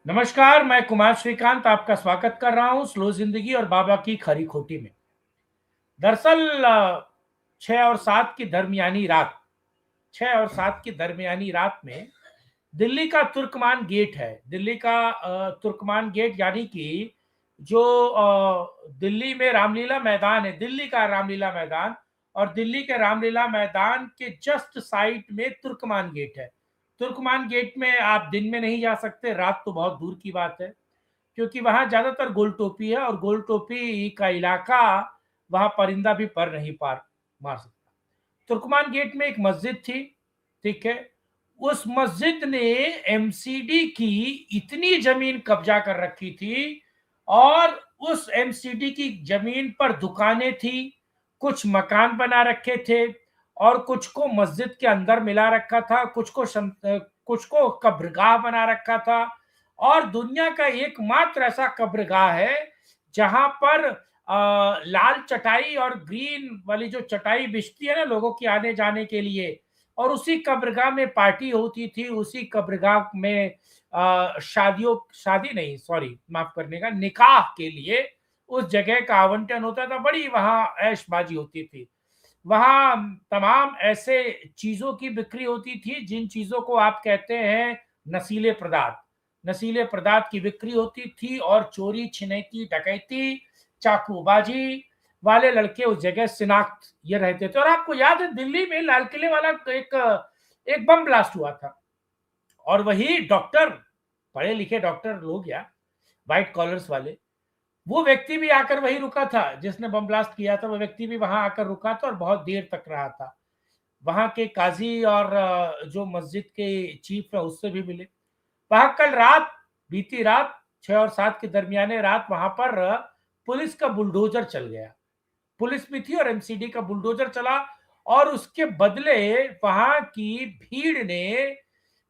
नमस्कार, मैं कुमार श्रीकांत आपका स्वागत कर रहा हूं स्लो जिंदगी और बाबा की खरी खोटी में। दरअसल 6 और 7 की दरमियानी रात 6 और 7 की दरमियानी रात में दिल्ली का तुर्कमान गेट है। दिल्ली का तुर्कमान गेट यानी कि जो दिल्ली में रामलीला मैदान है, दिल्ली का रामलीला मैदान, और दिल्ली के रामलीला मैदान के जस्ट साइड में तुर्कमान गेट है। तुर्कमान गेट में आप दिन में नहीं जा सकते, रात तो बहुत दूर की बात है, क्योंकि वहां ज्यादातर गोल टोपी है और गोल टोपी का इलाका, वहां परिंदा भी पर नहीं पार मार सकता। तुर्कमान गेट में एक मस्जिद थी, ठीक है। उस मस्जिद ने एमसीडी की इतनी जमीन कब्जा कर रखी थी, और उस एमसीडी की जमीन पर दुकानें थी, कुछ मकान बना रखे थे, और कुछ को मस्जिद के अंदर मिला रखा था, कुछ को कब्रगाह बना रखा था। और दुनिया का एकमात्र ऐसा कब्रगाह है जहां पर लाल चटाई और ग्रीन वाली जो चटाई बिछती है ना लोगों की आने जाने के लिए, और उसी कब्रगाह में पार्टी होती थी, उसी कब्रगाह में शादी नहीं, सॉरी माफ करने का, निकाह के लिए उस जगह का आवंटन होता था। बड़ी वहां ऐशबाजी होती थी। वहां तमाम ऐसे चीजों की बिक्री होती थी जिन चीजों को आप कहते हैं नशीले पदार्थ। नशीले पदार्थ की बिक्री होती थी, और चोरी छिनैती डकैती चाकूबाजी वाले लड़के उस जगह शिनाख्त ये रहते थे। और आपको याद है दिल्ली में लाल किले वाला एक एक बम ब्लास्ट हुआ था, और वही डॉक्टर, पढ़े लिखे डॉक्टर लोग या व्हाइट कॉलर्स वाले, वो व्यक्ति भी आकर वही रुका था जिसने बम ब्लास्ट किया था। वो व्यक्ति भी वहां आकर रुका था और बहुत देर तक रहा था। वहां के काजी और जो मस्जिद के चीफ है उससे भी मिले। वहां कल रात, बीती रात 6 और 7 के दरमियाने रात वहां पर पुलिस का बुलडोजर चल गया। पुलिस भी थी और एमसीडी का बुलडोजर चला, और उसके बदले वहां की भीड़ ने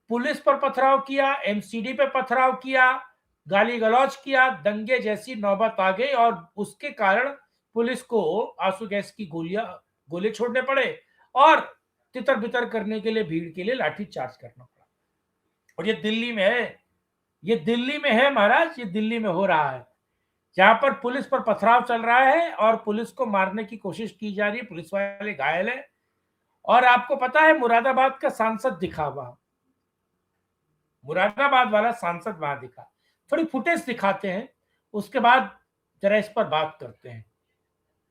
पुलिस पर पथराव किया, एमसीडी पे पथराव किया, गाली गलौज किया। दंगे जैसी नौबत आ गई, और उसके कारण पुलिस को आंसू गैस की गोले छोड़ने पड़े, और तितर बितर करने के लिए भीड़ के लिए लाठी चार्ज करना पड़ा। और ये दिल्ली में है, ये दिल्ली में है महाराज, ये दिल्ली में हो रहा है, जहां पर पुलिस पर पथराव चल रहा है और पुलिस को मारने की कोशिश की जा रही है, पुलिस वाले घायल है। और आपको पता है मुरादाबाद का सांसद दिखा, वहां मुरादाबाद वाला सांसद वहां दिखा। थोड़ी फुटेज दिखाते हैं, उसके बाद जरा इस पर बात करते हैं।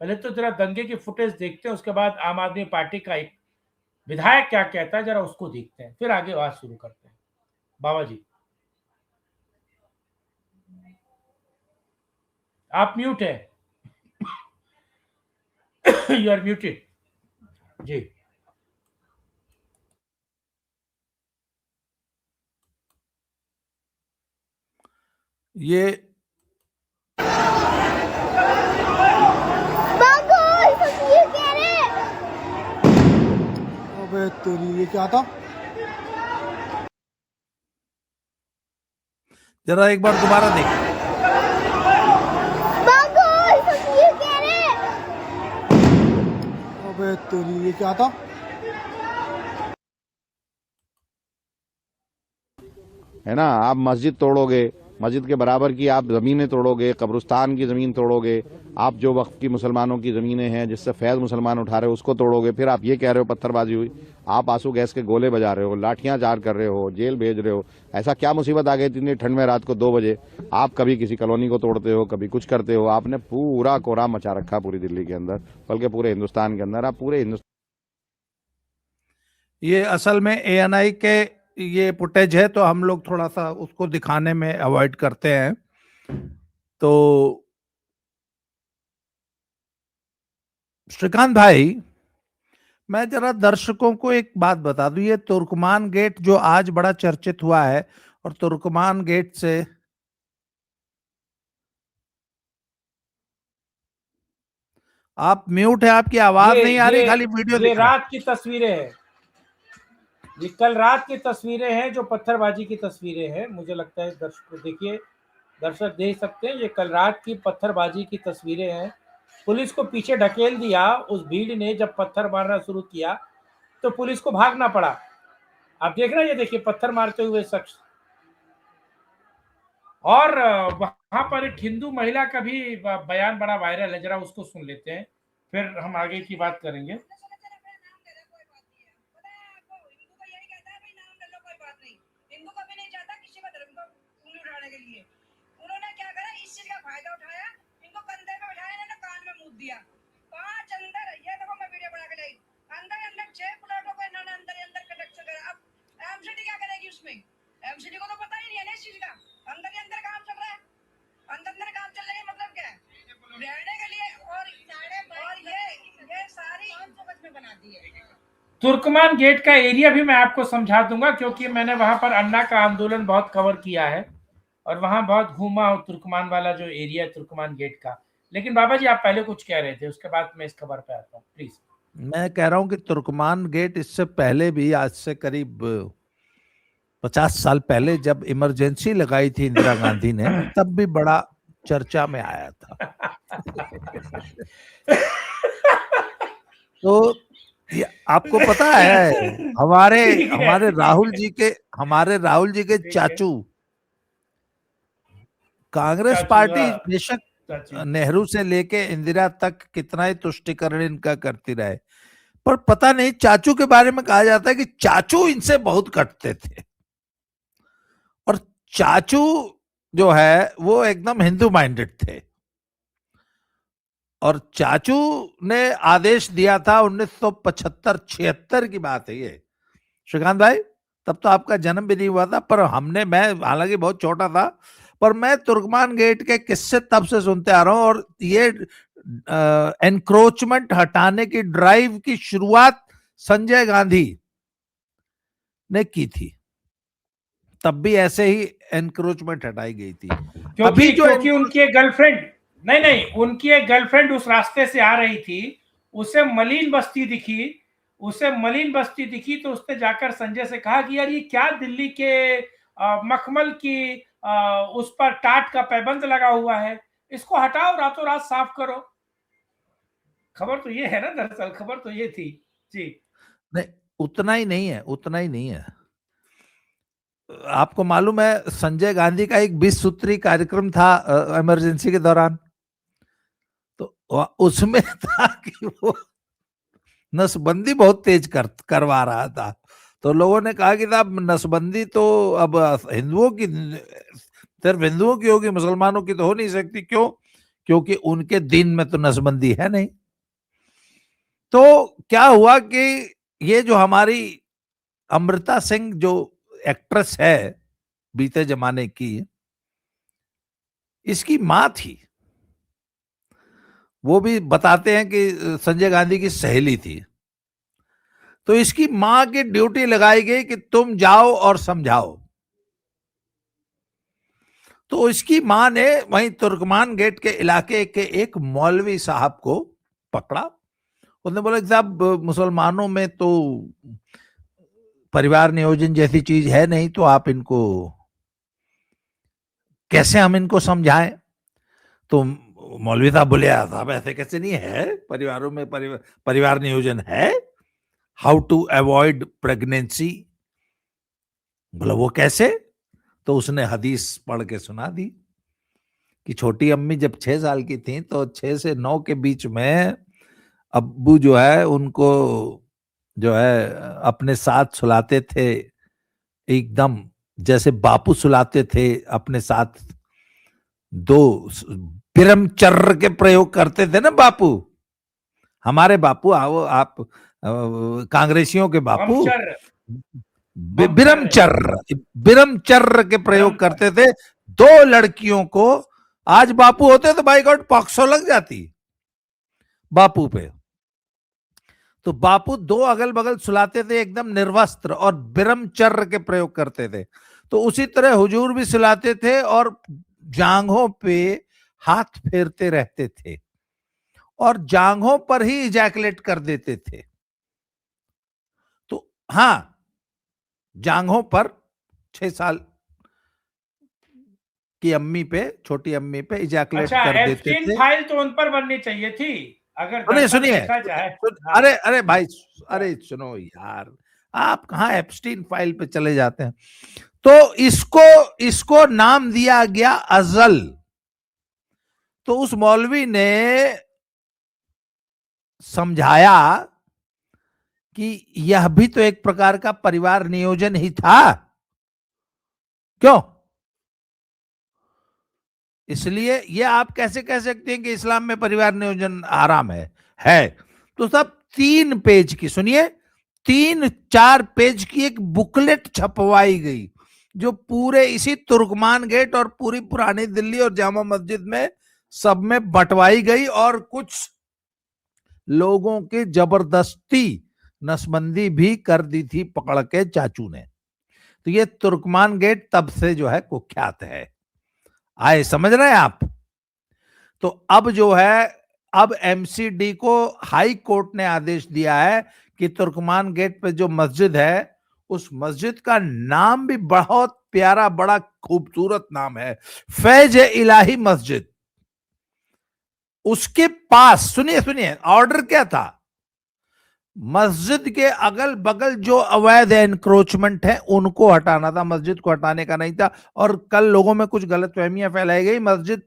पहले तो जरा दंगे की फुटेज देखते हैं, उसके बाद आम आदमी पार्टी का एक विधायक क्या कहता है जरा उसको देखते हैं, फिर आगे बात शुरू करते हैं। बाबा जी आप म्यूट है। यू आर म्यूटेड जी। ये अबे तेरी, ये क्या था? जरा एक बार दोबारा देख। अबे तेरी, ये क्या था? है ना। आप मस्जिद तोड़ोगे, मस्जिद के बराबर की आप ज़मीनें तोड़ोगे, कब्रिस्तान की ज़मीन तोड़ोगे, आप जो वक्त की मुसलमानों की ज़मीनें हैं जिससे फैज़ मुसलमान उठा रहे हो उसको तोड़ोगे। फिर आप ये कह रहे हो पत्थरबाजी हुई, आप आंसू गैस के गोले बजा रहे हो, लाठियां चार्ज कर रहे हो, जेल भेज रहे हो। ऐसा क्या मुसीबत आ गई इतनी ठंड में रात को 2 बजे? आप कभी किसी कॉलोनी को तोड़ते हो, कभी कुछ करते हो। आपने पूरा कोहराम मचा रखा पूरी दिल्ली के अंदर, बल्कि पूरे हिंदुस्तान के अंदर। आप पूरे हिंदुस्तान, ये असल में एएनआई के ये फुटेज है, तो हम लोग थोड़ा सा उसको दिखाने में अवॉइड करते हैं। तो श्रीकांत भाई, मैं जरा दर्शकों को एक बात बता दूं, ये तुर्कमान गेट जो आज बड़ा चर्चित हुआ है, और तुर्कमान गेट से आप म्यूट है, आपकी आवाज नहीं आ रही, खाली वीडियो ये दिख रहा है। रात की तस्वीरें हैं, ये कल रात की तस्वीरें हैं, जो पत्थरबाजी की तस्वीरें हैं। मुझे लगता है दर्शक देखिए, दर्शक देख सकते हैं, ये कल रात की पत्थरबाजी की तस्वीरें हैं। पुलिस को पीछे ढकेल दिया उस भीड़ ने, जब पत्थर मारना शुरू किया तो पुलिस को भागना पड़ा। आप देख रहे हैं, ये देखिए पत्थर मारते हुए शख्स। और वहां पर एक हिंदू महिला का भी बयान बड़ा वायरल है, जरा उसको सुन लेते हैं, फिर हम आगे की बात करेंगे। एमसीडी को तो पता ही नहीं है ना इस चीज का, अंदर ही अंदर काम चल रहा है, अंदर अंदर काम चल रहा है, मतलब क्या है रहने के लिए। और ये सारी में बना दी है। तुर्कमान गेट का एरिया भी मैं आपको समझा दूंगा, क्योंकि मैंने वहां पर अन्ना का आंदोलन बहुत कवर किया है और वहां बहुत घूमा हूं, तुर्कमान वाला जो एरिया है तुर्कमान गेट का। लेकिन बाबा जी आप पहले कुछ कह रहे थे, उसके बाद मैं इस खबर पे आता हूँ, प्लीज। मैं कह रहा हूं कि तुर्कमान गेट इससे पहले भी, आज से करीब 50 साल पहले जब इमरजेंसी लगाई थी इंदिरा गांधी ने, तब भी बड़ा चर्चा में आया था। तो ये आपको पता है, हमारे ठीक है, हमारे ठीक राहुल है, जी के हमारे राहुल जी के ठीक है। चाचू, कांग्रेस चाचू, पार्टी हाँ, बेशक चाचू। नेहरू से लेके इंदिरा तक कितना ही तुष्टिकरण इनका करती रहे, पर पता नहीं चाचू के बारे में कहा जाता है कि चाचू इनसे बहुत कटते थे। और चाचू जो है वो एकदम हिंदू माइंडेड थे, और चाचू ने आदेश दिया था 1975-76 की बात है ये, श्रीकांत भाई, तब तो आपका जन्म भी नहीं हुआ था, पर मैं हालांकि बहुत छोटा था, पर मैं तुर्कमान गेट के किस्से तब से सुनते आ रहा हूं। और ये एनक्रोचमेंट हटाने की ड्राइव की शुरुआत संजय गांधी ने की थी, तब भी ऐसे ही एनक्रोचमेंट हटाई गई थी। अभी जो क्योंकि उनकी एक गर्लफ्रेंड, नहीं, उनकी एक गर्लफ्रेंड उस रास्ते से आ रही थी, उसे मलिन बस्ती दिखी, तो उसने जाकर संजय से कहा कि यार ये क्या दिल्ली के मखमल की उस पर टाट का पैबंद लगा हुआ है, इसको हटाओ, रातों रात साफ करो। खबर तो ये है ना, दरअसल खबर तो ये थी जी। नहीं, उतना ही नहीं है, उतना ही नहीं है। आपको मालूम है संजय गांधी का एक 20 सूत्री कार्यक्रम था इमरजेंसी के दौरान, तो उसमें था कि वो नसबंदी बहुत तेज करवा रहा था। तो लोगों ने कहा कि साहब नसबंदी तो अब हिंदुओं की, सिर्फ हिंदुओं की होगी, मुसलमानों की तो हो नहीं सकती। क्यों? क्योंकि उनके दिन में तो नसबंदी है नहीं। तो क्या हुआ कि ये जो हमारी अमृता सिंह जो एक्ट्रेस है बीते जमाने की, इसकी मां थी, वो भी बताते हैं कि संजय गांधी की सहेली थी। तो इसकी मां की ड्यूटी लगाई गई कि तुम जाओ और समझाओ। तो इसकी मां ने वहीं तुर्कमान गेट के इलाके के एक मौलवी साहब को पकड़ा। उसने बोला कि साहब मुसलमानों में तो परिवार नियोजन जैसी चीज है नहीं, तो आप इनको कैसे, हम इनको समझाएं? तो मौलवी साहब बोले साहब ऐसे कैसे नहीं है, परिवारों में परिवार नियोजन है, हाउ टू अवॉइड प्रेगनेंसी। बोला वो कैसे? तो उसने हदीस पढ़ के सुना दी कि छोटी अम्मी जब 6 साल की थी तो 6 से 9 के बीच में अब्बू जो है उनको जो है अपने साथ सुलाते थे, एकदम जैसे बापू सुलाते थे अपने साथ। दो बिरमचर्र के प्रयोग करते थे ना बापू, हमारे बापू, आओ आप कांग्रेसियों के बापू बिरमचर्र बिरमचर्र के प्रयोग करते थे। 2 लड़कियों को आज बापू होते तो बाई गॉड पॉक्सो लग जाती बापू पे। तो बापू 2 अगल बगल सुलाते थे एकदम निर्वस्त्र, और बिरमचर्र के प्रयोग करते थे। तो उसी तरह हुजूर भी सुलाते थे और जांघों पे हाथ फेरते रहते थे और जांघों पर ही इजैकुलेट कर देते थे। तो हाँ, जांघों पर 6 साल की अम्मी पे, छोटी अम्मी पे इजैकुलेट अच्छा, कर देते एप्स्टीन थे। फाइल तो उन पर बननी चाहिए थी, अगर सुनिए दरअसल सुनिए, देखा जाए। हाँ, अरे अरे भाई, अरे सुनो यार, आप कहाँ एप्स्टीन फाइल पे चले जाते हैं। तो इसको नाम दिया गया अजल। तो उस मौलवी ने समझाया कि यह भी तो एक प्रकार का परिवार नियोजन ही था, क्यों? इसलिए ये आप कैसे कह सकते हैं कि इस्लाम में परिवार नियोजन हराम है। तो सब 3 पेज की, सुनिए, 3-4 पेज की एक बुकलेट छपवाई गई, जो पूरे इसी तुर्कमान गेट और पूरी पुरानी दिल्ली और जामा मस्जिद में सब में बंटवाई गई, और कुछ लोगों की जबरदस्ती नसबंदी भी कर दी थी पकड़ के चाचू ने। तो ये तुर्कमान गेट तब से जो है कुख्यात है। आए समझ रहे हैं आप? तो अब जो है, अब एमसीडी को हाई कोर्ट ने आदेश दिया है कि तुर्कमान गेट पे जो मस्जिद है, उस मस्जिद का नाम भी बहुत प्यारा, बड़ा खूबसूरत नाम है, फैज इलाही मस्जिद। उसके पास, सुनिए सुनिए, ऑर्डर क्या था, मस्जिद के अगल बगल जो अवैध एनक्रोचमेंट है उनको हटाना था, मस्जिद को हटाने का नहीं था। और कल लोगों में कुछ गलतफहमियां फैलाई गई, मस्जिद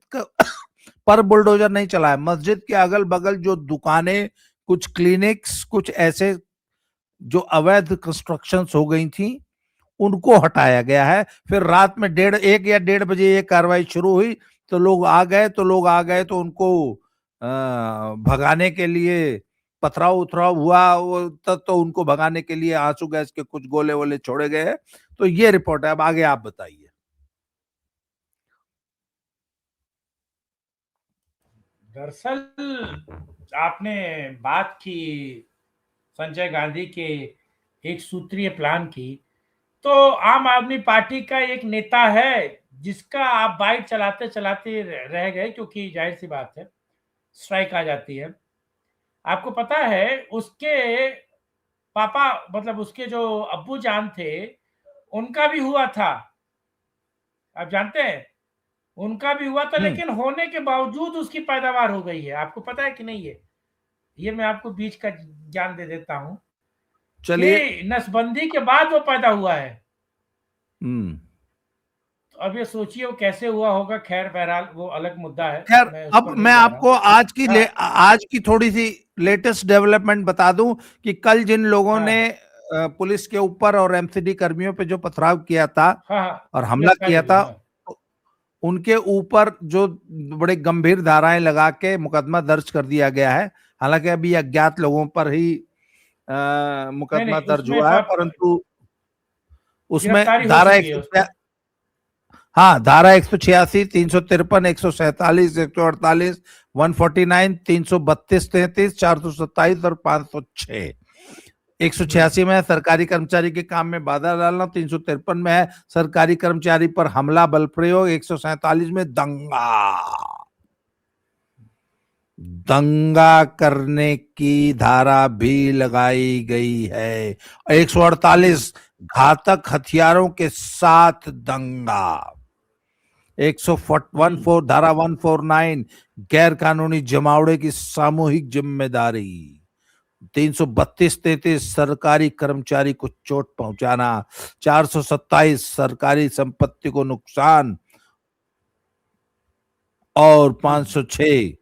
पर बुलडोजर नहीं चला है, मस्जिद के अगल बगल जो दुकानें, कुछ क्लिनिक्स, कुछ ऐसे जो अवैध कंस्ट्रक्शंस हो गई थी, उनको हटाया गया है। फिर रात में 1 या 1:30 बजे ये कार्रवाई शुरू हुई, तो लोग आ गए तो उनको भगाने के लिए पथराव उथराव हुआ, तो उनको भगाने के लिए आंसू गैस के कुछ गोले वोले छोड़े गए हैं। तो ये रिपोर्ट है। अब आगे आप बताइए। दरअसल आपने बात की संजय गांधी के एक सूत्रीय प्लान की, तो आम आदमी पार्टी का एक नेता है जिसका आप बाइक चलाते चलाते रह गए, क्योंकि जाहिर सी बात है स्ट्राइक आ जाती है। आपको पता है उसके पापा, मतलब उसके जो अब्बू जान थे, उनका भी हुआ था, आप जानते हैं, उनका भी हुआ था, लेकिन होने के बावजूद उसकी पैदावार हो गई है। आपको पता है कि नहीं? ये मैं आपको बीच का ज्ञान दे देता हूं, चलिए, कि नसबंदी के बाद वो पैदा हुआ है। तो अब ये सोचिए वो कैसे हुआ होगा। खैर बहरहाल वो अलग मुद्दा है, खैर, मैं उस अब पर मैं नहीं जा रहा आपको हूं। आज की थोड़ी सी लेटेस्ट डेवलपमेंट बता दूं कि कल जिन लोगों ने हाँ पुलिस के ऊपर और एमसीडी कर्मियों पे जो पथराव किया था हाँ हाँ, और हमला गिरफ्तारी किया हुई, था, हाँ। उनके ऊपर जो बड़े गंभीर धाराएं लगा के मुकदमा दर्ज कर दिया गया है। हालांकि अभी अज्ञात लोगों पर ही नहीं मुकदमा नहीं, दर्ज उसमें हुआ है, परंतु उसमें गिरफ्तारी हो धारा चुकी है उसमें। हाँ, धारा 186, 353, 147, 148, 149, 332, 33, 427 और 506। 186 में है सरकारी कर्मचारी के काम में बाधा डालना, 353 में है सरकारी कर्मचारी पर हमला बल प्रयोग, 147 में दंगा करने की धारा भी लगाई गई है। 148 घातक हथियारों के साथ दंगा। 114 धारा 149 गैर कानूनी जमावड़े की सामूहिक जिम्मेदारी। 332-33 सरकारी कर्मचारी को चोट पहुंचाना। 427 सरकारी संपत्ति को नुकसान और 506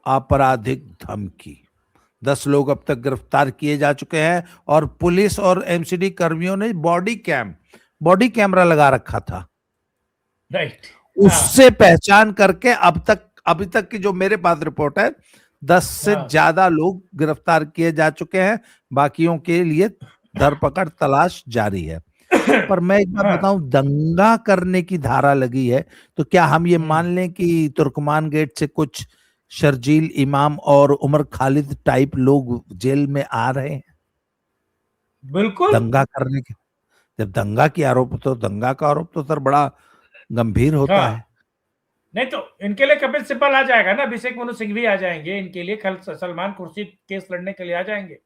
आपराधिक धमकी। 10 लोग अब तक गिरफ्तार किए जा चुके हैं और पुलिस और एमसीडी कर्मियों ने बॉडी कैमरा लगा रखा था। राइट, उससे पहचान करके अभी तक की जो मेरे पास रिपोर्ट है, 10 से ज्यादा लोग गिरफ्तार किए जा चुके हैं। बाकियों के लिए धरपकड़ तलाश जारी है। पर मैं एक बात बताऊं, दंगा करने की धारा लगी है, तो क्या हम ये मान लें कि तुर्कमान गेट से कुछ शर्जील इमाम और उमर खालिद टाइप लोग जेल में आ रहे हैं बिल्कुल दंगा करने के? जब दंगा का आरोप तो सर बड़ा गंभीर होता है। नहीं तो इनके लिए कपिल सिब्बल आ जाएगा ना, अभिषेक मनु सिंह भी आ जाएंगे इनके लिए, कल सलमान खुर्शीद केस लड़ने के लिए आ जाएंगे।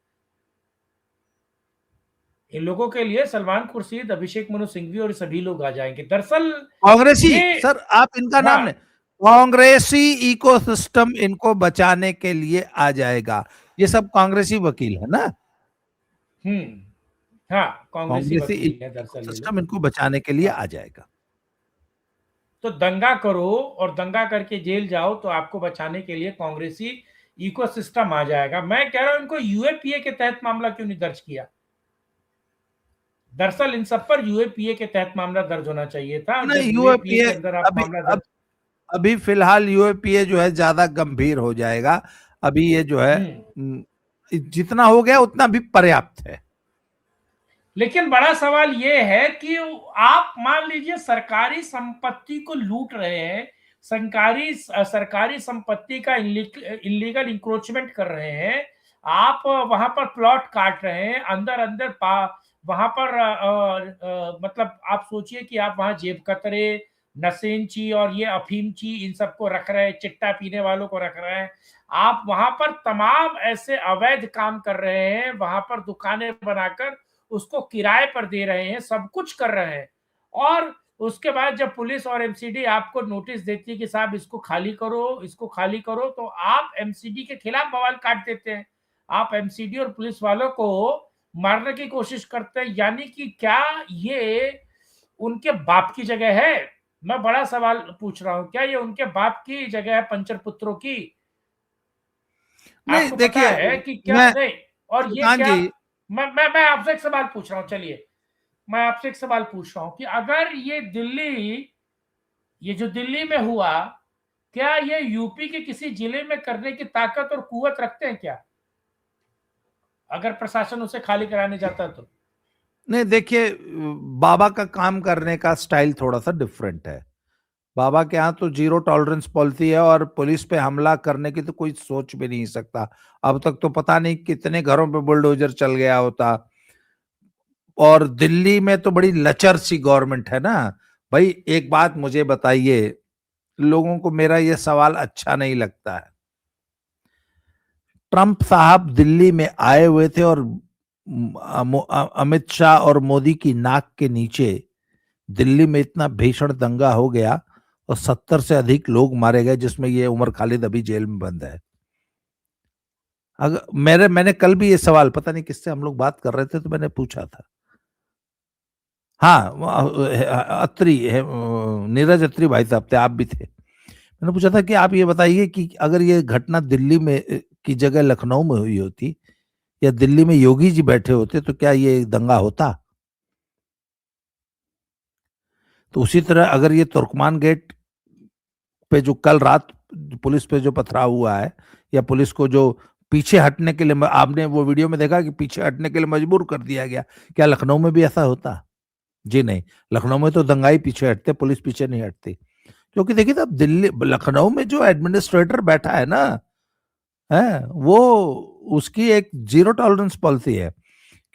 इन लोगों के लिए सलमान खुर्शीद, अभिषेक मनु सिंघवी और सभी लोग आ जाएंगे। दरअसल कांग्रेसी, सर आप इनका नाम नहीं, कांग्रेसी इकोसिस्टम इनको बचाने के लिए आ जाएगा। ये सब कांग्रेसी वकील है ना। हाँ, कांग्रेसी कांग्रेसी वकील है दरअसल ये लोग। सिस्टम इनको बचाने के लिए हाँ। आ जाएगा। तो दंगा करो और दंगा करके जेल जाओ तो आपको बचाने के लिए कांग्रेसी इकोसिस्टम आ जाएगा। मैं कह रहा हूं इनको यूएपीए के तहत मामला क्यों नहीं दर्ज किया? दरअसल इन सब पर यूएपीए के तहत मामला दर्ज होना चाहिए था, और जब नहीं, यूएपीए यूएपीए के अंदर आप अभी मामला दर्ज। अभी फिलहाल यूएपीए जो है ज्यादा गंभीर हो जाएगा। अभी ये जो है जितना हो गया उतना भी पर्याप्त है। लेकिन बड़ा सवाल ये है कि आप मान लीजिए सरकारी संपत्ति को लूट रहे हैं, सरकारी संपत्ति का इलीगल इंक्रोचमेंट कर रहे हैं, आप वहां पर प्लॉट काट रहे हैं, अंदर अंदर वहां पर मतलब आप सोचिए कि आप वहां जेब कतरे, नशेंची और ये अफीमची इन सबको रख रहे हैं, चिट्टा पीने वालों को रख रहे हैं, आप वहां पर तमाम ऐसे अवैध काम कर रहे हैं, वहां पर दुकानें बनाकर उसको किराए पर दे रहे हैं, सब कुछ कर रहे हैं, और उसके बाद जब पुलिस और एमसीडी आपको नोटिस देती है कि साहब इसको खाली करो, इसको खाली करो, तो आप एमसीडी के खिलाफ बवाल काट देते हैं। आप एमसीडी और पुलिस वालों को मारने की कोशिश करते हैं। यानी कि क्या ये उनके बाप की जगह है? मैं बड़ा सवाल पूछ रहा हूं, क्या ये उनके बाप की जगह है, पंचर पुत्रों की? नहीं आपको पता देखिए, है कि क्या मैं नहीं? और ये सुल्तान क्या, जी, मैं आपसे एक सवाल पूछ रहा हूं, चलिए मैं आपसे एक सवाल पूछ रहा हूं कि अगर ये जो दिल्ली में हुआ, क्या ये यूपी के किसी जिले में करने की ताकत और कुवत रखते हैं क्या, अगर प्रशासन उसे खाली कराने जाता तो? नहीं देखिए, बाबा का काम करने का स्टाइल थोड़ा सा डिफरेंट है। बाबा के यहाँ तो जीरो टॉलरेंस पॉलिसी है, और पुलिस पे हमला करने की तो कोई सोच भी नहीं सकता। अब तक तो पता नहीं कितने घरों पे बुलडोजर चल गया होता। और दिल्ली में तो बड़ी लचर सी गवर्नमेंट है ना भाई। एक बात मुझे बताइए, लोगों को मेरा ये सवाल अच्छा नहीं लगता है। ट्रंप साहब दिल्ली में आए हुए थे, और अमित शाह और मोदी की नाक के नीचे दिल्ली में इतना भीषण दंगा हो गया, और 70 से अधिक लोग मारे गए, जिसमें ये उमर खालिद अभी जेल में बंद है। अगर मैंने कल भी ये सवाल, पता नहीं किससे हम लोग बात कर रहे थे, तो मैंने पूछा था। हाँ, अत्री नीरज अत्री भाई साहब थे, आप भी थे। मैंने पूछा था कि आप ये बताइए कि अगर ये घटना दिल्ली में की जगह लखनऊ में हुई होती, या दिल्ली में योगी जी बैठे होते, तो क्या ये दंगा होता? तो उसी तरह अगर ये तुर्कमान गेट पे जो कल रात पुलिस पे जो पथराव हुआ है, या पुलिस को जो पीछे हटने के लिए, आपने वो वीडियो में देखा कि पीछे हटने के लिए मजबूर कर दिया गया, क्या लखनऊ में भी ऐसा होता? जी नहीं, लखनऊ में तो दंगाई पीछे हटते, पुलिस पीछे नहीं हटती। क्योंकि देखिए, अब दिल्ली लखनऊ में जो एडमिनिस्ट्रेटर बैठा है ना, है वो, उसकी एक जीरो टॉलरेंस पॉलिसी है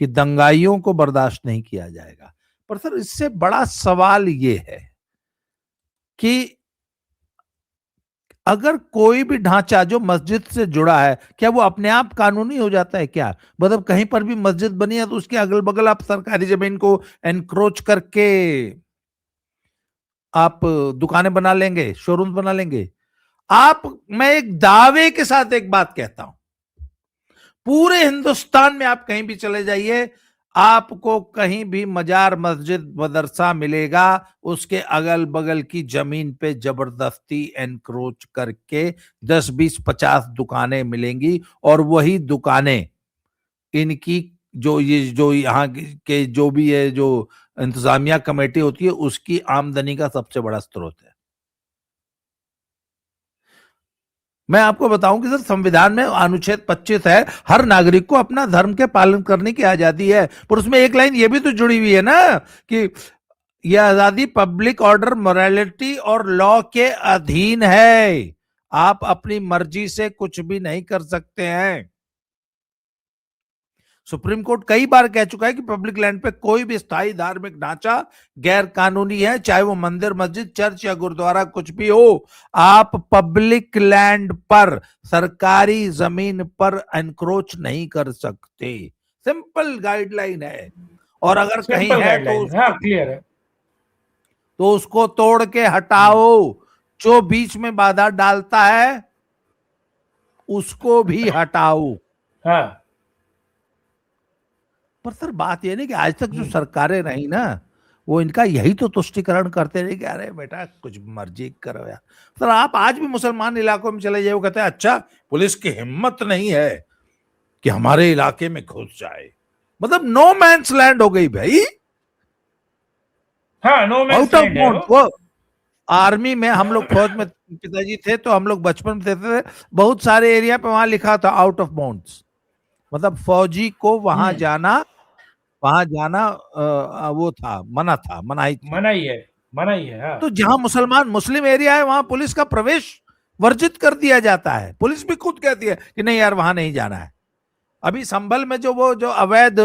कि दंगाइयों को बर्दाश्त नहीं किया जाएगा। पर सर, इससे बड़ा सवाल ये है कि अगर कोई भी ढांचा जो मस्जिद से जुड़ा है, क्या वो अपने आप कानूनी हो जाता है क्या? मतलब कहीं पर भी मस्जिद बनी है तो उसके अगल बगल आप सरकारी जमीन को एनक्रोच करके आप दुकानें बना लेंगे, शोरूम बना लेंगे? मैं एक दावे के साथ एक बात कहता हूं, पूरे हिंदुस्तान में आप कहीं भी चले जाइए, आपको कहीं भी मजार, मस्जिद, मदरसा मिलेगा, उसके अगल बगल की जमीन पे जबरदस्ती एनक्रोच करके 10, 20, 50 दुकानें मिलेंगी। और वही दुकानें इनकी जो यहाँ के जो भी है, जो इंतजामिया कमेटी होती है, उसकी आमदनी का सबसे बड़ा स्रोत है। मैं आपको बताऊं कि सर, संविधान में अनुच्छेद 25 है, हर नागरिक को अपना धर्म के पालन करने की आजादी है। पर उसमें एक लाइन ये भी तो जुड़ी हुई है ना कि यह आजादी पब्लिक ऑर्डर, मोरालिटी और लॉ के अधीन है। आप अपनी मर्जी से कुछ भी नहीं कर सकते हैं। सुप्रीम कोर्ट कई बार कह चुका है कि पब्लिक लैंड पे कोई भी स्थायी धार्मिक ढांचा गैर कानूनी है, चाहे वो मंदिर, मस्जिद, चर्च या गुरुद्वारा कुछ भी हो। आप पब्लिक लैंड पर, सरकारी जमीन पर एनक्रोच नहीं कर सकते। सिंपल गाइडलाइन है। और अगर कहीं सिंपल है तो गाइडलाइन, हाँ क्लियर है। तो उसको तोड़ के हटाओ। जो बीच में बाधा डालता है उसको भी हटाओ। हाँ, पर सर बात ये नहीं कि आज तक जो सरकारें रही ना, वो इनका यही तो तुष्टिकरण करते रहे कि अरे बेटा कुछ मर्जी करो यार। सर आप आज भी मुसलमान इलाकों में चले जाए, वो कहते हैं अच्छा पुलिस की हिम्मत नहीं है कि हमारे इलाके में घुस जाए। मतलब नो मैंस लैंड हो गई भाई, हाँ, no man's out of land है बाउंड। वो आर्मी में हम लोग फौज में पिताजी थे तो हम लोग बचपन में देते थे, बहुत सारे एरिया पे वहां लिखा था आउट ऑफ बाउंड्स, मतलब फौजी को वहां जाना वो था, मनाही थी। मना ही है हाँ। तो जहां मुस्लिम एरिया है वहां पुलिस का प्रवेश वर्जित कर दिया जाता है। पुलिस भी खुद कहती है कि नहीं यार वहां नहीं जाना है। अभी संभल में जो अवैध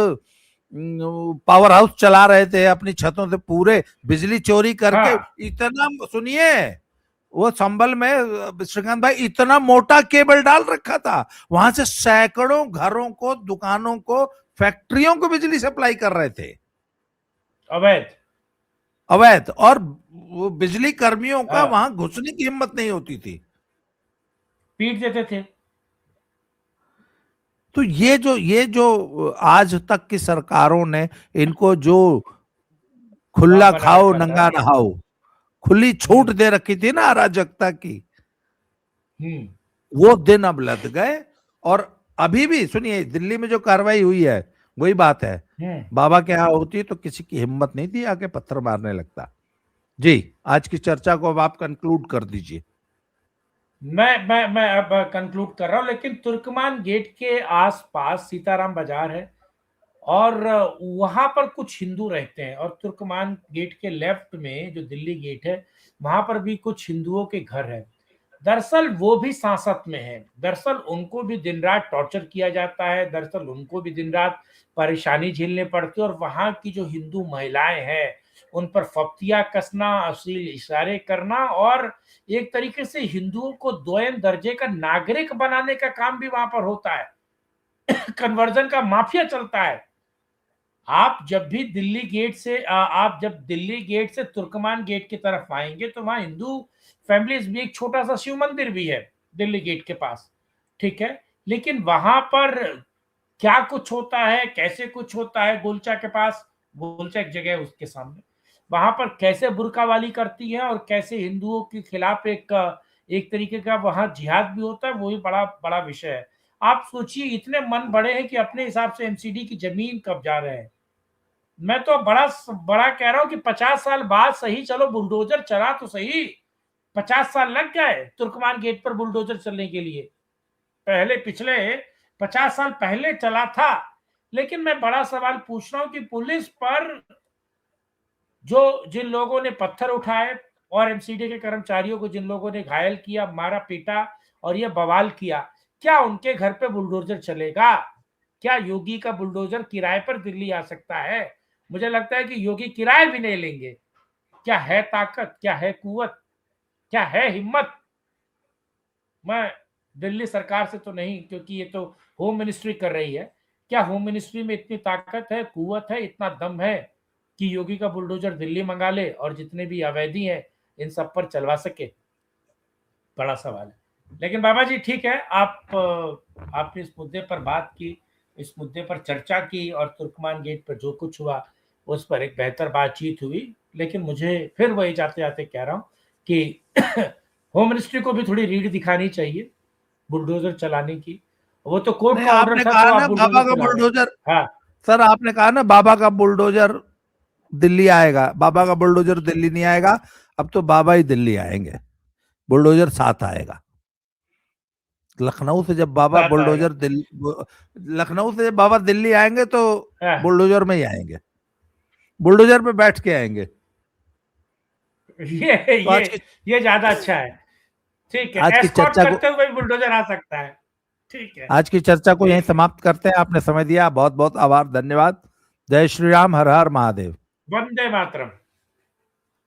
पावर हाउस चला रहे थे अपनी छतों से पूरे बिजली चोरी करके, हाँ। इतना सुनिए, वो संभल में श्रीकांत भाई इतना मोटा केबल डाल रखा था, वहां से सैकड़ों घरों को, दुकानों को, फैक्ट्रियों को बिजली सप्लाई कर रहे थे अवैध, और वो बिजली कर्मियों का वहां घुसने की हिम्मत नहीं होती थी, पीट देते थे। तो ये जो आज तक की सरकारों ने इनको जो खुला खाओ नंगा नहाओ खुली छूट दे रखी थी ना अराजकता की, वो दिन अब लद गए। और अभी भी सुनिए दिल्ली में जो कार्रवाई हुई है वही बात है, बाबा के यहाँ होती तो किसी की हिम्मत नहीं थी आके पत्थर मारने लगता। जी आज की चर्चा को अब आप कंक्लूड कर दीजिए। मैं अब कंक्लूड कर रहा हूं, लेकिन तुर्कमान गेट के आसपास सीताराम बाजार है और वहां पर कुछ हिंदू रहते हैं, और तुर्कमान गेट के लेफ्ट में जो दिल्ली गेट है वहां पर भी कुछ हिंदुओं के घर हैं। दरअसल वो भी सांसत में है, दरअसल उनको भी दिन रात टॉर्चर किया जाता है, दरअसल उनको भी दिन रात परेशानी झेलने पड़ती है। और वहां की जो हिंदू महिलाएं हैं उन पर फप्तियां कसना, अश्लील इशारे करना और एक तरीके से हिंदुओं को दोयम दर्जे का नागरिक बनाने का काम भी वहां पर होता है। कन्वर्जन का माफिया चलता है। आप जब दिल्ली गेट से तुर्कमान गेट की तरफ आएंगे तो वहां हिंदू फैमिलीज भी, एक छोटा सा शिव मंदिर भी है दिल्ली गेट के पास, ठीक है। लेकिन वहां पर क्या कुछ होता है, कैसे कुछ होता है, गोलचा के पास, गोलचा एक जगह है उसके सामने, वहां पर कैसे बुर्का वाली करती है और कैसे हिंदुओं के खिलाफ एक तरीके का वहां जिहाद भी होता है, वो भी बड़ा बड़ा विषय है। आप सोचिए इतने मन बड़े हैं कि अपने हिसाब से एमसीडी की जमीन कब्जा रहे हैं। मैं तो बड़ा बड़ा कह रहा हूं कि 50 साल बाद सही, चलो बुलडोजर चला तो सही, 50 साल लग गए तुर्कमान गेट पर बुलडोजर चलने के लिए, पहले पिछले 50 साल पहले चला था। लेकिन मैं बड़ा सवाल पूछ रहा हूं कि पुलिस पर जो जिन लोगों ने पत्थर उठाए और एमसीडी के कर्मचारियों को जिन लोगों ने घायल किया, मारा पीटा और ये बवाल किया, क्या उनके घर पे बुलडोजर चलेगा? क्या योगी का बुलडोजर किराए पर दिल्ली आ सकता है? मुझे लगता है कि योगी किराए भी नहीं लेंगे। क्या है ताकत, क्या है कुवत, क्या है हिम्मत? मैं दिल्ली सरकार से तो नहीं, क्योंकि ये तो होम मिनिस्ट्री कर रही है, क्या होम मिनिस्ट्री में इतनी ताकत है, कुवत है, इतना दम है कि योगी का बुलडोजर दिल्ली मंगा ले और जितने भी अवैधी हैं इन सब पर चलवा सके? बड़ा सवाल है। लेकिन बाबा जी ठीक है, आपने इस मुद्दे पर बात की, इस मुद्दे पर चर्चा की और तुर्कमान गेट पर जो कुछ हुआ उस पर एक बेहतर बातचीत हुई। लेकिन मुझे फिर वही जाते जाते कह रहा हूं कि होम मिनिस्ट्री को भी थोड़ी रीढ़ दिखानी चाहिए बुलडोजर चलाने की। वो तो कोर्ट नहीं, का आपने ऑर्डर था कहा तो ना आप बाबा का बुलडोजर चला रहे हैं। बुलडोजर, हाँ सर आपने कहा ना बाबा का बुलडोजर दिल्ली आएगा, बाबा का बुलडोजर दिल्ली नहीं आएगा, अब तो बाबा ही दिल्ली आएंगे, बुलडोजर साथ आएगा। लखनऊ से जब बाबा साथ आएगा। बुलडोजर लखनऊ से जब बाबा दिल्ली आएंगे तो हाँ, बुलडोजर में ही आएंगे, बुलडोजर पे बैठ के आएंगे। ये तो आज ये की ये ज्यादा अच्छा है। ठीक है, आज की एस्कॉर्ट चर्चा को करते हुए बुलडोजर आ सकता है। ठीक है, आज की चर्चा को यहीं ठीक है। समाप्त करते हैं। आपने समय दिया, बहुत बहुत आभार, धन्यवाद। जय श्री राम, हर हर महादेव। वंदे मातरम।